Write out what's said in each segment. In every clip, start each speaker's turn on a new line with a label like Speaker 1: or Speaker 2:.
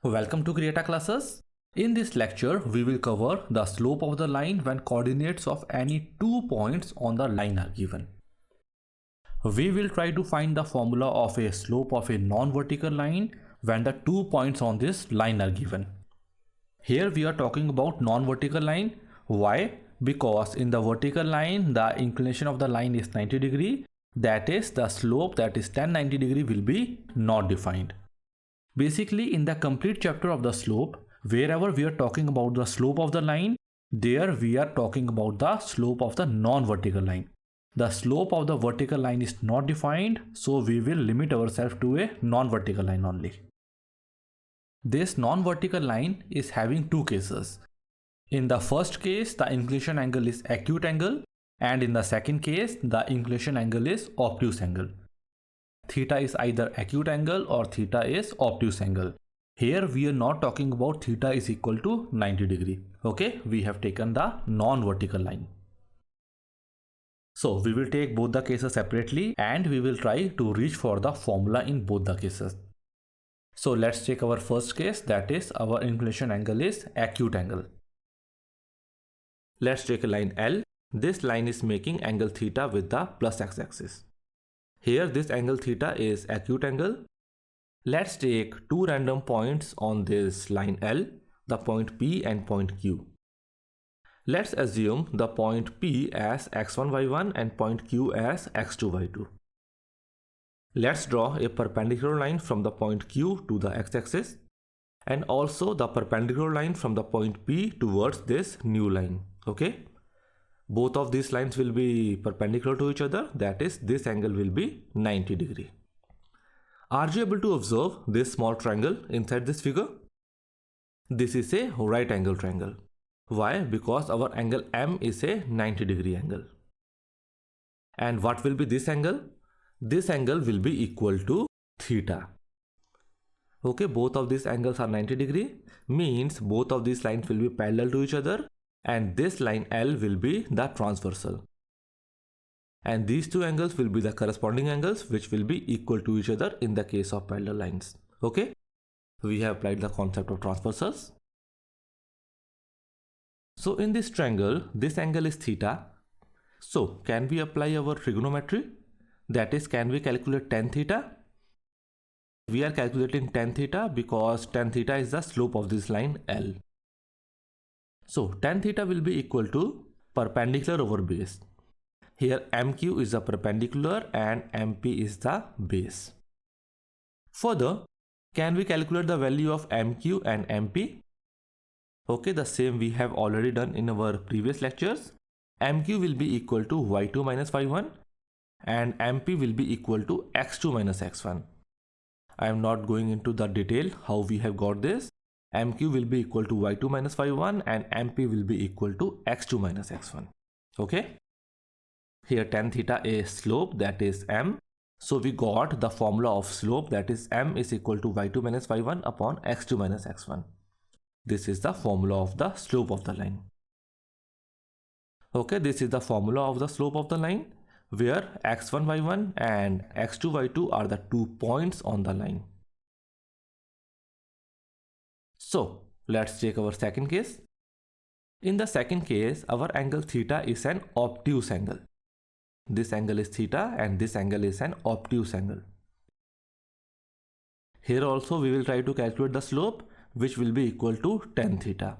Speaker 1: Welcome to Creata classes. In this lecture, we will cover the slope of the line when coordinates of any 2 points on the line are given. We will try to find the formula of a slope of a non-vertical line when the 2 points on this line are given. Here we are talking about non-vertical line. Why? Because in the vertical line, the inclination of the line is 90 degree. That is, the slope, that is tan 90 degree, will be not defined. Basically, in the complete chapter of the slope, wherever we are talking about the slope of the line, there we are talking about the slope of the non-vertical line. The slope of the vertical line is not defined, so we will limit ourselves to a non-vertical line only. This non-vertical line is having two cases. In the first case, the inclination angle is acute angle, and in the second case, the inclination angle is obtuse angle. Theta is either acute angle or theta is obtuse angle. Here we are not talking about theta is equal to 90 degree. Okay, we have taken the non-vertical line. So we will take both the cases separately and we will try to reach for the formula in both the cases. So let's take our first case, that is our inclination angle is acute angle. Let's take a line L. This line is making angle theta with the plus x-axis. Here this angle theta is acute angle. Let's take two random points on this line L, the point P and point Q. Let's assume the point P as x1, y1 and point Q as x2, y2. Let's draw a perpendicular line from the point Q to the x-axis and also the perpendicular line from the point P towards this new line. Okay? Both of these lines will be perpendicular to each other, that is, this angle will be 90 degree. Are you able to observe this small triangle inside this figure? This is a right angle triangle. Why? Because our angle M is a 90 degree angle. And what will be this angle? This angle will be equal to theta. Okay, both of these angles are 90 degree, means both of these lines will be parallel to each other. And this line L will be the transversal. And these two angles will be the corresponding angles which will be equal to each other in the case of parallel lines. Okay? We have applied the concept of transversals. So in this triangle, this angle is theta. So can we apply our trigonometry? That is, can we calculate tan theta? We are calculating tan theta because tan theta is the slope of this line L. So tan theta will be equal to perpendicular over base. Here MQ is the perpendicular and MP is the base. Further, can we calculate the value of MQ and MP? Okay, the same we have already done in our previous lectures. MQ will be equal to y2 minus y1 and MP will be equal to x2 minus x1. I am not going into the detail how we have got this. MQ will be equal to y2 minus y1 and MP will be equal to x2 minus x1. Okay. Here tan theta is slope, that is M. So we got the formula of slope, that is M is equal to y2 minus y1 upon x2 minus x1. This is the formula of the slope of the line. Okay, this is the formula of the slope of the line where x1, y1 and x2, y2 are the 2 points on the line. So let's take our second case. In the second case, our angle theta is an obtuse angle. This angle is theta and this angle is an obtuse angle. Here also we will try to calculate the slope, which will be equal to tan theta.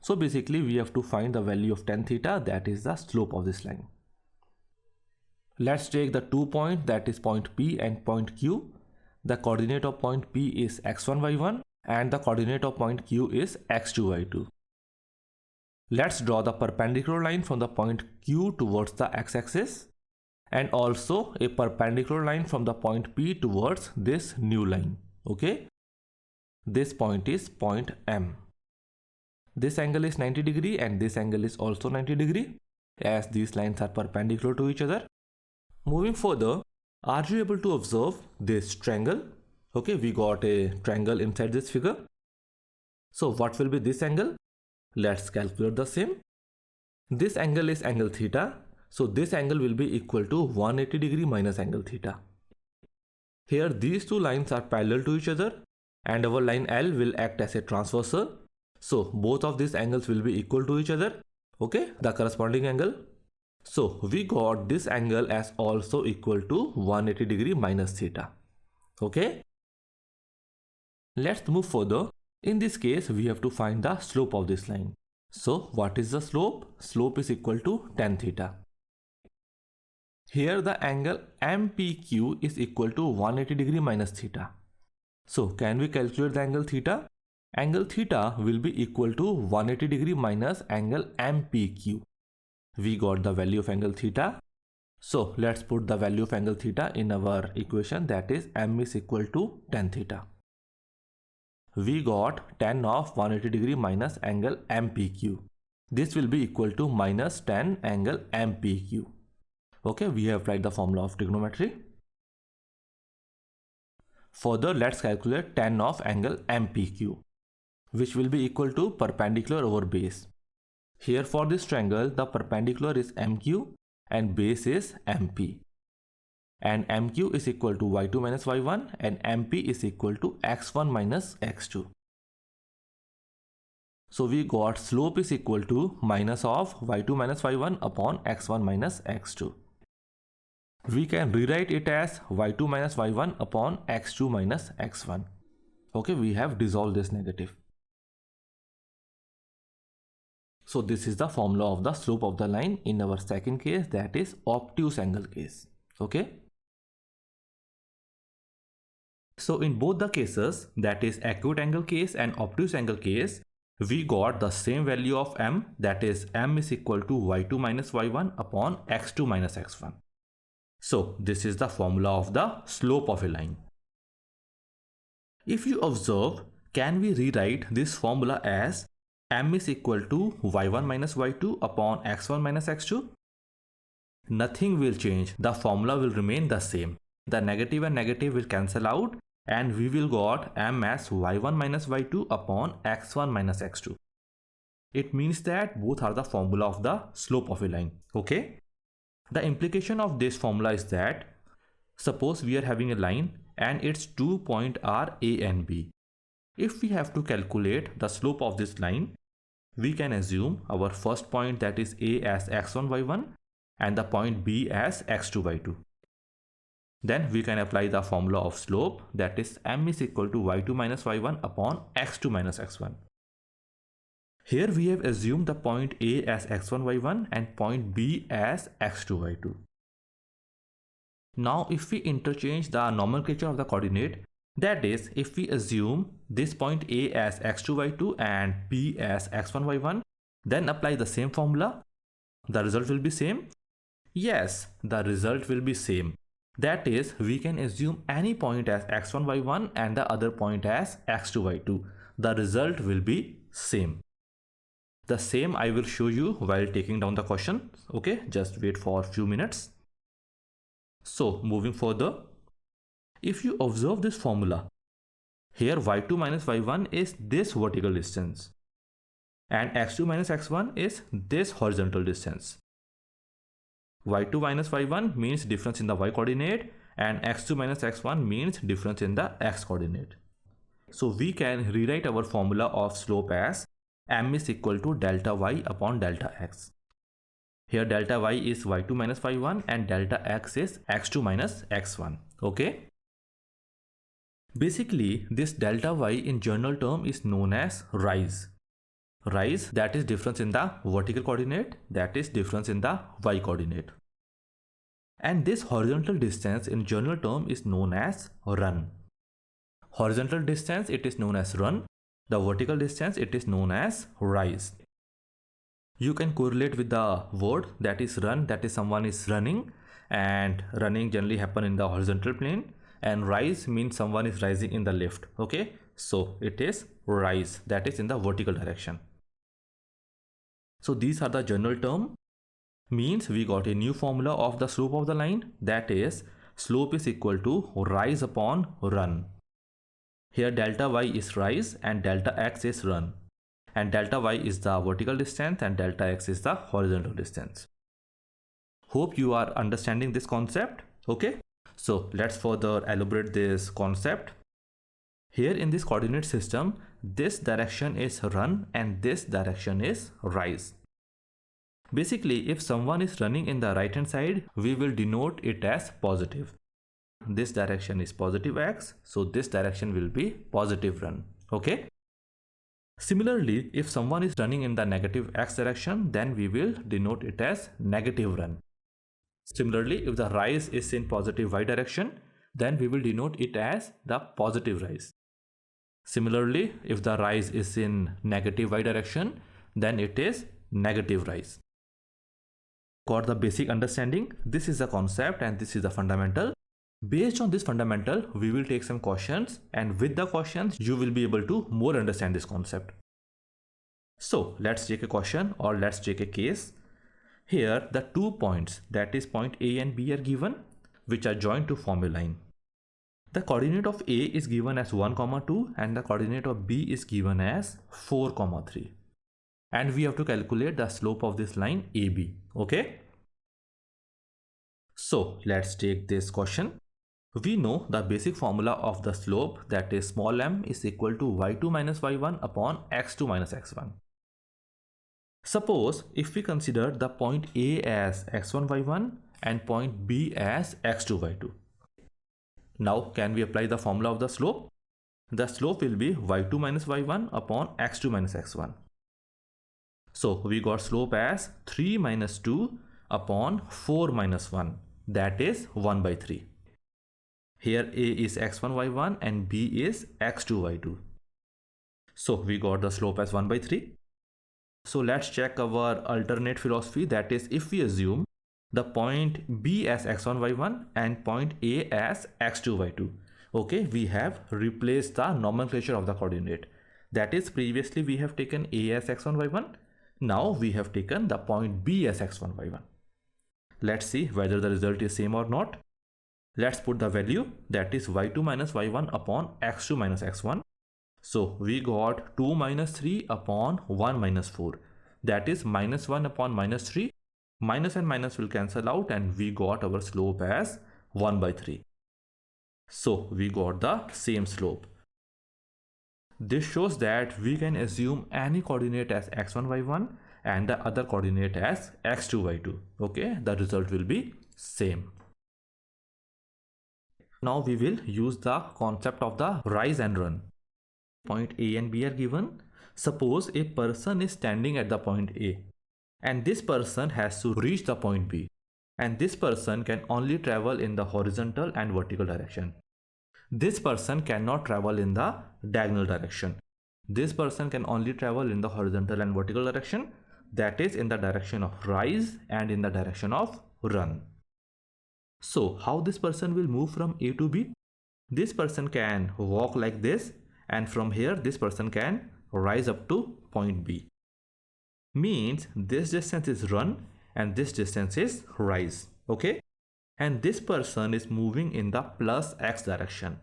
Speaker 1: So basically we have to find the value of tan theta, that is the slope of this line. Let's take the 2 points, that is point P and point Q. The coordinate of point P is x1, y1 and the coordinate of point Q is x2, y2. Let's draw the perpendicular line from the point Q towards the x-axis and also a perpendicular line from the point P towards this new line. Okay, this point is point M. This angle is 90 degree and this angle is also 90 degree as these lines are perpendicular to each other. Moving further, are you able to observe this triangle? Okay, we got a triangle inside this figure. So what will be this angle? Let's calculate the same. This angle is angle theta. So this angle will be equal to 180 degree minus angle theta. Here these two lines are parallel to each other and our line L will act as a transversal. So both of these angles will be equal to each other. Okay, the corresponding angle. So we got this angle as also equal to 180 degree minus theta. Okay. Let's move further. In this case, we have to find the slope of this line. So what is the slope? Slope is equal to tan theta. Here the angle MPQ is equal to 180 degree minus theta. So can we calculate the angle theta? Angle theta will be equal to 180 degree minus angle MPQ. We got the value of angle theta. So let's put the value of angle theta in our equation, that is M is equal to tan theta. We got tan of 180 degree minus angle MPQ. This will be equal to minus tan angle MPQ. Okay, we have applied the formula of trigonometry. Further, let's calculate tan of angle MPQ, which will be equal to perpendicular over base. Here for this triangle, the perpendicular is MQ and base is MP. And MQ is equal to y2 minus y1 and MP is equal to x1 minus x2. So we got slope is equal to minus of y2 minus y1 upon x1 minus x2. We can rewrite it as y2 minus y1 upon x2 minus x1. Okay, we have dissolved this negative. So this is the formula of the slope of the line in our second case, that is obtuse angle case. Okay. So in both the cases, that is acute angle case and obtuse angle case, we got the same value of M, that is M is equal to y2 minus y1 upon x2 minus x1. So this is the formula of the slope of a line. If you observe, can we rewrite this formula as M is equal to y1 minus y2 upon x1 minus x2? Nothing will change. The formula will remain the same. The negative and negative will cancel out and we will got M as y1 minus y2 upon x1 minus x2. It means that both are the formula of the slope of a line. Okay. The implication of this formula is that suppose we are having a line and its 2 points are A and B. If we have to calculate the slope of this line, we can assume our first point, that is A, as x1 y1 and the point B as x2 y2. Then we can apply the formula of slope, that is M is equal to y2 minus y1 upon x2 minus x1. Here we have assumed the point A as x1 y1 and point B as x2 y2. Now if we interchange the nomenclature of the coordinate, that is if we assume this point A as x2 y2 and B as x1 y1, then apply the same formula, the result will be same. Yes, the result will be same. That is, we can assume any point as x1 y1 and the other point as x2 y2. The result will be same. The same I will show you while taking down the question. Okay, just wait for a few minutes. So moving further, if you observe this formula, here y2 minus y1 is this vertical distance and x2 minus x1 is this horizontal distance. y2 minus y1 means difference in the y coordinate and x2 minus x1 means difference in the x coordinate. So we can rewrite our formula of slope as M is equal to delta y upon delta x. Here delta y is y2 minus y1 and delta x is x2 minus x1. Okay. Basically, this delta y in general term is known as rise. Rise, that is difference in the vertical coordinate, that is difference in the y coordinate. And this horizontal distance in general term is known as run. Horizontal distance, it is known as run. The vertical distance, it is known as rise. You can correlate with the word, that is run, that is someone is running, and running generally happen in the horizontal plane, and rise means someone is rising in the lift. Okay, so it is rise, that is in the vertical direction. So these are the general term. Means we got a new formula of the slope of the line, that is slope is equal to rise upon run. Here delta y is rise and delta x is run, and delta y is the vertical distance and delta x is the horizontal distance. Hope you are understanding this concept. Okay, so let's further elaborate this concept. Here in this coordinate system, this direction is run and this direction is rise. Basically, if someone is running in the right hand side, we will denote it as positive. This direction is positive x, so this direction will be positive run. Okay. Similarly, if someone is running in the negative x direction, then we will denote it as negative run. Similarly, if the rise is in positive y direction, then we will denote it as the positive rise. Similarly, if the rise is in negative y direction, then it is negative rise. Got the basic understanding? This is the concept and this is the fundamental. Based on this fundamental, we will take some questions, and with the questions, you will be able to more understand this concept. So let's take a question, or let's take a case. Here, the 2 points, that is point A and B, are given, which are joined to form a line. The coordinate of A is given as 1, 2 and the coordinate of B is given as 4, 3. And we have to calculate the slope of this line AB. Okay. So let's take this question. We know the basic formula of the slope, that is small m is equal to y2 minus y1 upon x2 minus x1. Suppose if we consider the point A as x1 y1 and point B as x2 y2. Now can we apply the formula of the slope? The slope will be y2 minus y1 upon x2 minus x1. So we got slope as 3 minus 2 upon 4 minus 1, that is 1 by 3. Here A is x1 y1 and B is x2 y2. So we got the slope as 1 by 3. So let's check our alternate philosophy, that is if we assume the point B as x1 y1 and point A as x2 y2. Okay, we have replaced the nomenclature of the coordinate. That is, previously we have taken A as x1 y1. Now we have taken the point B as x1 y1. Let's see whether the result is same or not. Let's put the value, that is y2 minus y1 upon x2 minus x1. So we got 2 minus 3 upon 1 minus 4. That is minus 1 upon minus 3. Minus and minus will cancel out and we got our slope as 1 by 3. So we got the same slope. This shows that we can assume any coordinate as x1 y1 and the other coordinate as x2 y2. Okay, the result will be same. Now we will use the concept of the rise and run. Point A and B are given. Suppose a person is standing at the point A and this person has to reach the point B, and this person can only travel in the horizontal and vertical direction. This person cannot travel in the diagonal direction. This person can only travel in the horizontal and vertical direction, that is in the direction of rise and in the direction of run. So how this person will move from A to B? This person can walk like this, and from here this person can rise up to point B. Means this distance is run and this distance is rise. Okay, and this person is moving in the plus x direction.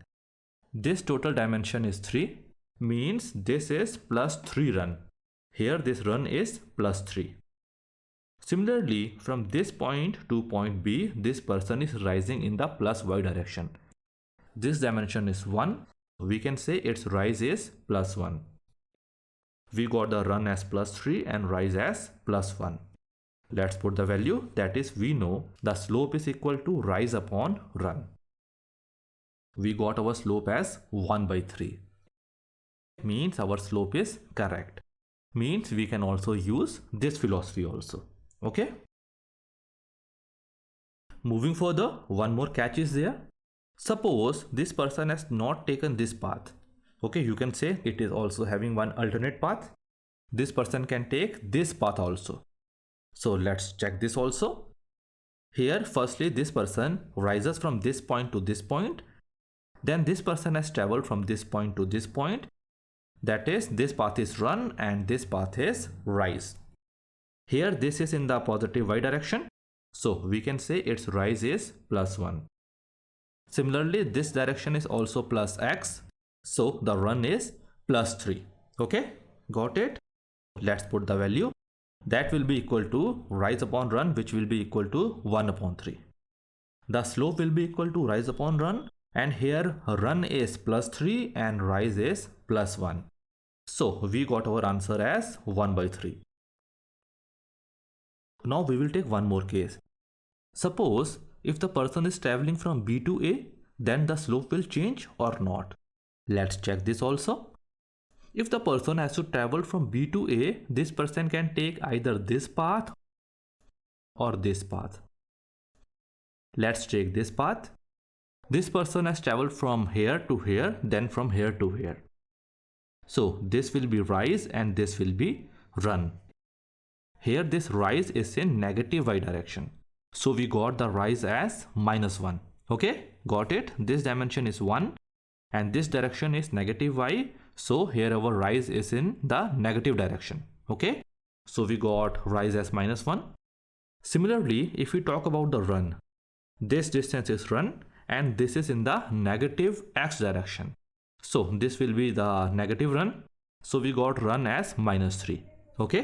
Speaker 1: This total dimension is 3, means this is plus 3 run. Here this run is plus 3. Similarly, from this point to point B, this person is rising in the plus y direction. This dimension is 1. We can say its rise is plus 1. We got the run as plus 3 and rise as plus 1. Let's put the value, that is we know the slope is equal to rise upon run. We got our slope as 1 by 3. Means our slope is correct. Means we can also use this philosophy also. Okay. Moving further, one more catch is there. Suppose this person has not taken this path. Okay, you can say it is also having one alternate path. This person can take this path also. So let's check this also. Here, firstly, this person rises from this point to this point. Then this person has traveled from this point to this point. That is, this path is run and this path is rise. Here this is in the positive y direction. So we can say its rise is plus 1. Similarly, this direction is also plus x. So the run is plus 3. Okay, got it? Let's put the value. that will be equal to rise upon run, which will be equal to 1 upon 3. The slope will be equal to rise upon run, and here run is plus 3 and rise is plus 1. So we got our answer as 1 by 3. Now we will take one more case. Suppose if the person is traveling from B to A, then the slope will change or not. Let's check this also. If the person has to travel from B to A, this person can take either this path or this path. Let's take this path. This person has traveled from here to here, then from here to here. So this will be rise and this will be run. Here this rise is in negative y direction. So we got the rise as -1. Okay, got it? This dimension is 1 and this direction is negative y. So here our rise is in the negative direction. Okay, so we got rise as -1. Similarly, if we talk about the run, this distance is run and this is in the negative x direction. So this will be the negative run. So we got run as -3. Okay,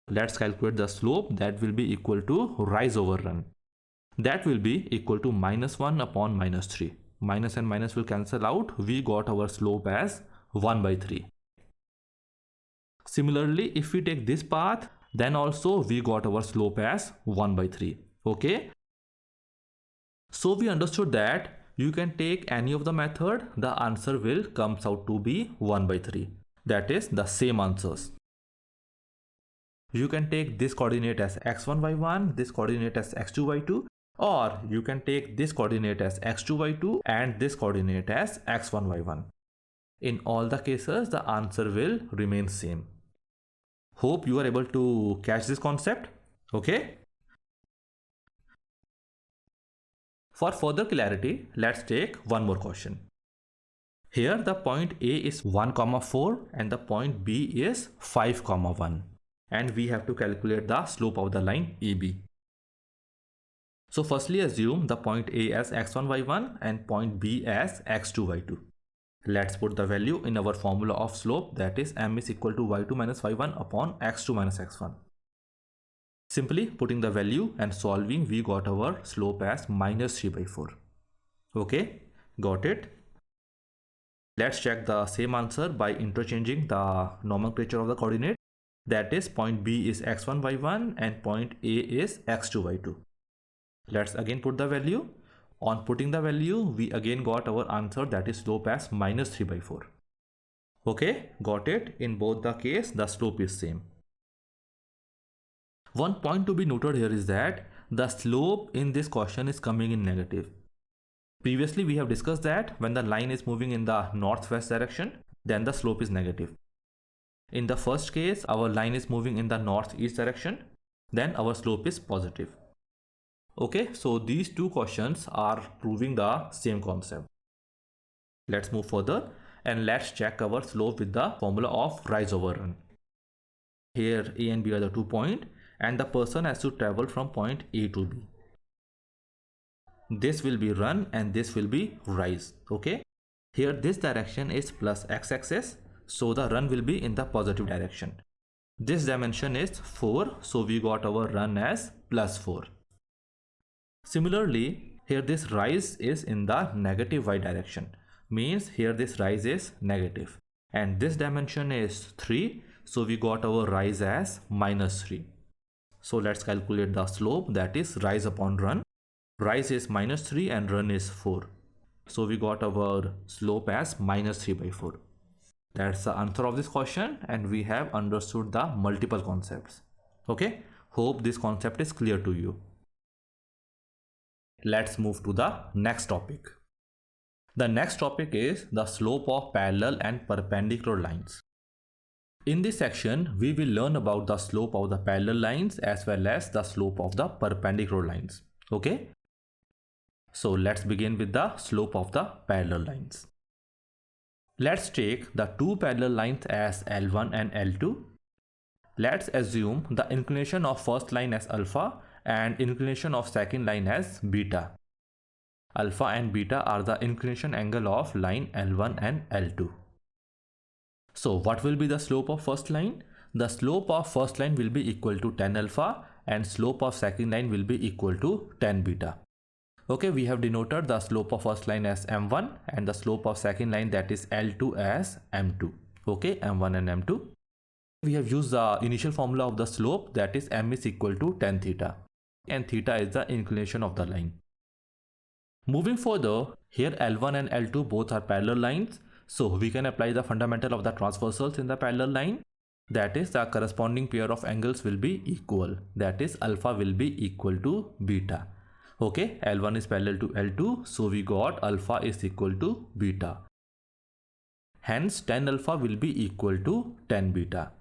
Speaker 1: let's calculate the slope. That will be equal to rise over run. That will be equal to -1 upon -3. Minus and minus will cancel out. We got our slope as 1 by 3. Similarly, if we take this path, then also we got our slope as 1 by 3. Okay, so we understood that you can take any of the method, the answer will comes out to be 1 by 3. That is the same answers. You can take this coordinate as x1 y1, this coordinate as x2 y2, or you can take this coordinate as x2 y2 and this coordinate as x1 y1. In all the cases, the answer will remain same. Hope you are able to catch this concept. Okay. For further clarity, let's take one more question. Here the point A is 1, 4 and the point B is 5, 1. And we have to calculate the slope of the line AB. So firstly assume the point A as x1, y1 and point B as x2, y2. Let's put the value in our formula of slope, that is m is equal to y2 minus y1 upon x2 minus x1. Simply putting the value and solving, we got our slope as -3 by 4. Okay, got it? Let's check the same answer by interchanging the nomenclature of the coordinate. That is point B is x1 y1 and point A is x2 y2. Let's again put the value. On putting the value, we again got our answer, that is slope as -3 by 4. Okay, got it? In both the case, the slope is same. One point to be noted here is that the slope in this question is coming in negative. Previously, we have discussed that when the line is moving in the northwest direction, then the slope is negative. In the first case, our line is moving in the northeast direction, then our slope is positive. Okay, so these two questions are proving the same concept. Let's move further and let's check our slope with the formula of rise over run. Here A and B are the 2 points and the person has to travel from point A to B. This will be run and this will be rise. Okay, here this direction is plus x-axis, so the run will be in the positive direction. This dimension is 4, so we got our run as +4. Similarly, here this rise is in the negative y direction, means here this rise is negative, and this dimension is 3, so we got our rise as -3. So let's calculate the slope, that is rise upon run. Rise is -3 and run is 4, so we got our slope as -3 by 4. That's the answer of this question, and we have understood the multiple concepts. Okay, hope this concept is clear to you. Let's move to the next topic. The next topic is the slope of parallel and perpendicular lines. In this section, we will learn about the slope of the parallel lines as well as the slope of the perpendicular lines. Okay, so let's begin with the slope of the parallel lines. Let's take the two parallel lines as L1 and L2. Let's assume the inclination of first line as alpha and inclination of second line as beta. Alpha and beta are the inclination angle of line L1 and L2. So what will be the slope of first line? the slope of first line will be equal to tan alpha and slope of second line will be equal to tan beta. Okay, we have denoted the slope of first line as m1 and the slope of second line, that is L2, as m2. Okay, m1 and m2. We have used the initial formula of the slope, that is m is equal to tan theta and theta is the inclination of the line. Moving further, here L1 and L2 both are parallel lines, so we can apply the fundamental of the transversals in the parallel line. That is, the corresponding pair of angles will be equal, that is alpha will be equal to beta. Okay, L1 is parallel to L2, so we got alpha is equal to beta. Hence tan alpha will be equal to tan beta.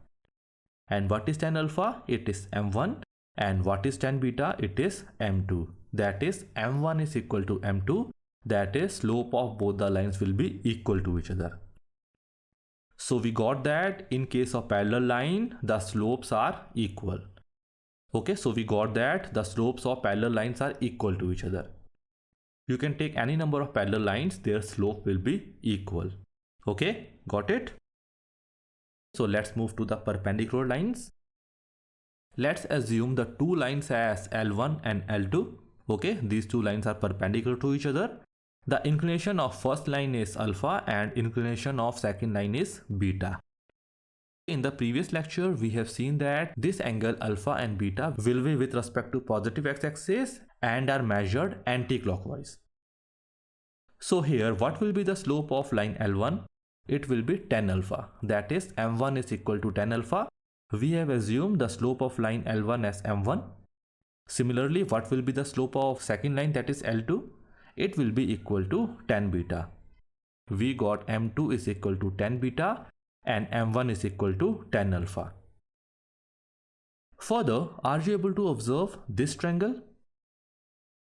Speaker 1: And what is tan alpha? It is m1. And what is tan beta? It is m2. That is, m1 is equal to m2. That is, slope of both the lines will be equal to each other. So we got that in case of parallel line, the slopes are equal. Okay, so we got that the slopes of parallel lines are equal to each other. You can take any number of parallel lines, their slope will be equal. Okay, got it? So let's move to the perpendicular lines. Let's assume the two lines as L1 and L2. Okay, these two lines are perpendicular to each other. The inclination of first line is alpha and inclination of second line is beta. In the previous lecture, we have seen that this angle alpha and beta will be with respect to positive x-axis and are measured anti-clockwise. So here, what will be the slope of line L1? It will be tan alpha. That is, m1 is equal to tan alpha. We have assumed the slope of line L1 as m1. Similarly, what will be the slope of second line, that is L2? It will be equal to tan beta. We got m2 is equal to tan beta and m1 is equal to tan alpha. Further, are you able to observe this triangle?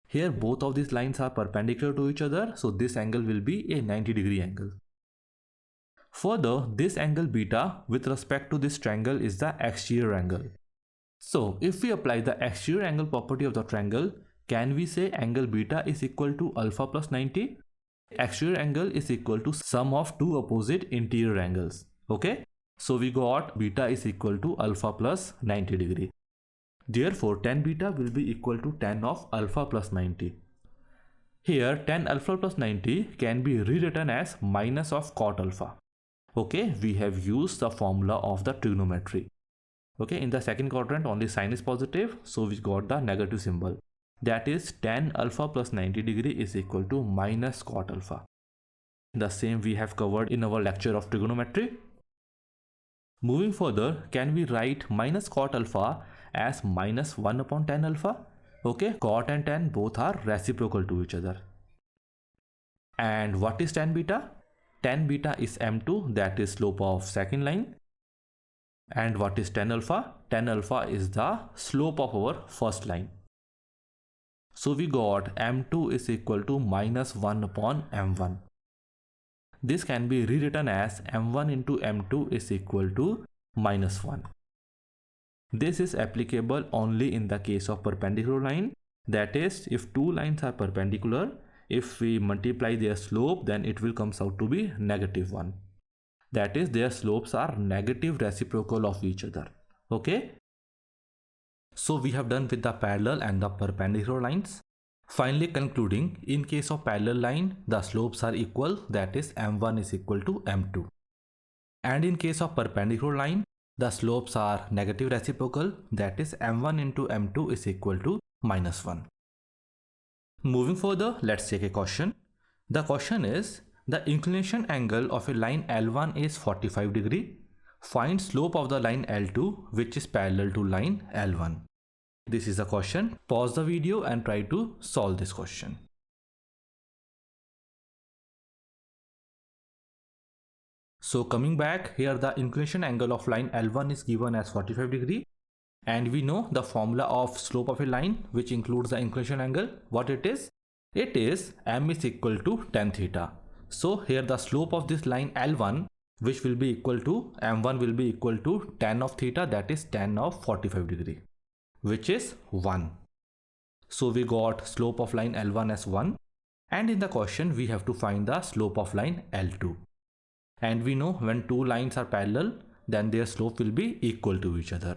Speaker 1: Here both of these lines are perpendicular to each other, so this angle will be a 90-degree angle. Further, this angle beta with respect to this triangle is the exterior angle. So if we apply the exterior angle property of the triangle, can we say angle beta is equal to alpha plus 90? Exterior angle is equal to sum of two opposite interior angles. Okay, so we got beta is equal to alpha plus 90 degree. Therefore, tan beta will be equal to tan of alpha plus 90. Here, tan alpha plus 90 can be rewritten as minus of cot alpha. Okay, we have used the formula of the trigonometry. Okay, in the second quadrant only sign is positive, so we got the negative symbol. That is, tan alpha plus 90 degree is equal to minus cot alpha. The same we have covered in our lecture of trigonometry. Moving further, can we write minus cot alpha as minus 1 upon tan alpha? Okay, cot and tan both are reciprocal to each other. And what is tan beta? Tan beta is m2, that is slope of second line. And what is tan alpha? Tan alpha is the slope of our first line. So we got m2 is equal to minus 1 upon m1. This can be rewritten as m1 into m2 is equal to minus 1. This is applicable only in the case of perpendicular line. That is, if two lines are perpendicular, if we multiply their slope, then it will comes out to be negative 1. That is, their slopes are negative reciprocal of each other. Okay. So we have done with the parallel and the perpendicular lines. Finally concluding, in case of parallel line, the slopes are equal, that is m1 is equal to m2. And in case of perpendicular line, the slopes are negative reciprocal, that is m1 into m2 is equal to minus 1. Moving further, let's take a question. The question is, the inclination angle of a line L1 is 45 degree. Find slope of the line L2 which is parallel to line L1. This is a question. Pause the video and try to solve this question. So coming back, here the inclination angle of line L1 is given as 45 degree. And we know the formula of slope of a line which includes the inclination angle. What it is? It is m is equal to tan theta. So here the slope of this line L1, which will be equal to m1 will be equal to tan of theta, that is tan of 45 degree, which is 1. So we got slope of line L1 as 1. And in the question we have to find the slope of line L2. And we know when two lines are parallel, then their slope will be equal to each other.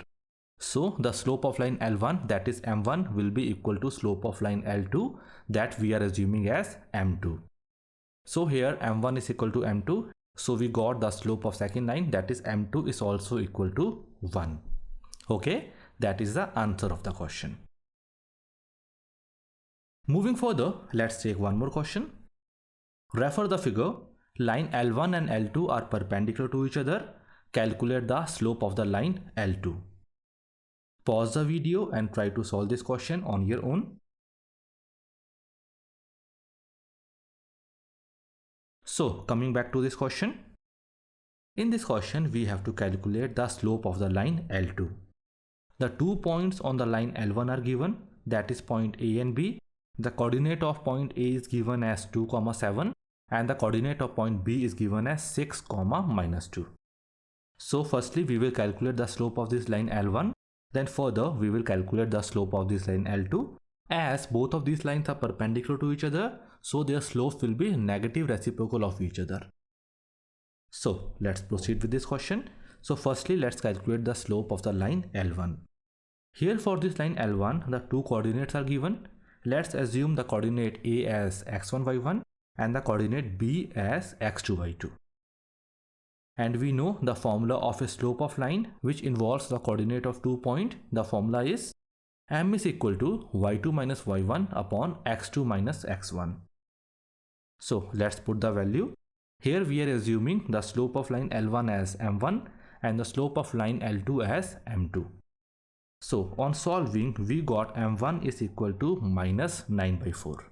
Speaker 1: So the slope of line L1, that is M1, will be equal to slope of line L2, that we are assuming as M2. So here M1 is equal to M2. So we got the slope of second line, that is M2 is also equal to 1. Okay, that is the answer of the question. Moving further, let's take one more question. Refer the figure. Line L1 and L2 are perpendicular to each other. Calculate the slope of the line L2. Pause the video and try to solve this question on your own. So coming back to this question. In this question, we have to calculate the slope of the line L2. The 2 points on the line L1 are given, that is point A and B. The coordinate of point A is given as 2, 7 and the coordinate of point B is given as 6, -2. So firstly, we will calculate the slope of this line L1. Then further, we will calculate the slope of this line L2. As both of these lines are perpendicular to each other, so their slopes will be negative reciprocal of each other. So let's proceed with this question. So firstly, let's calculate the slope of the line L1. Here for this line L1, the two coordinates are given. Let's assume the coordinate A as x1, y1 and the coordinate B as x2, y2. And we know the formula of a slope of line which involves the coordinate of 2 points. The formula is m is equal to y2 minus y1 upon x2 minus x1. So let's put the value. Here we are assuming the slope of line L1 as m1 and the slope of line L2 as m2. So on solving, we got m1 is equal to -9/4.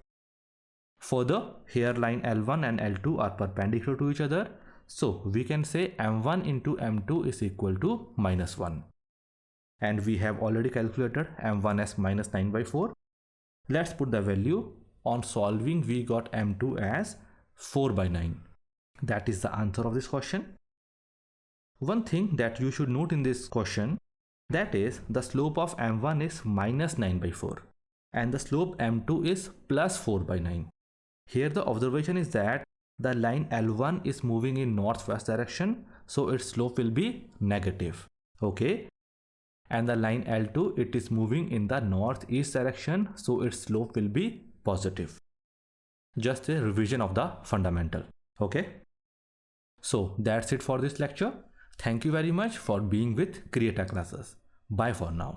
Speaker 1: Further, here line L1 and L2 are perpendicular to each other. So we can say m1 into m2 is equal to -1. And we have already calculated m1 as -9/4. Let's put the value. On solving, we got m2 as 4/9. That is the answer of this question. One thing that you should note in this question, that is the slope of m1 is -9/4 and the slope m2 is +4/9. Here the observation is that the line L1 is moving in northwest direction, so its slope will be negative. Okay, and the line L2, it is moving in the northeast direction, so its slope will be positive. Just a revision of the fundamental. Okay, so that's it for this lecture. Thank you very much for being with Creata classes. Bye for now.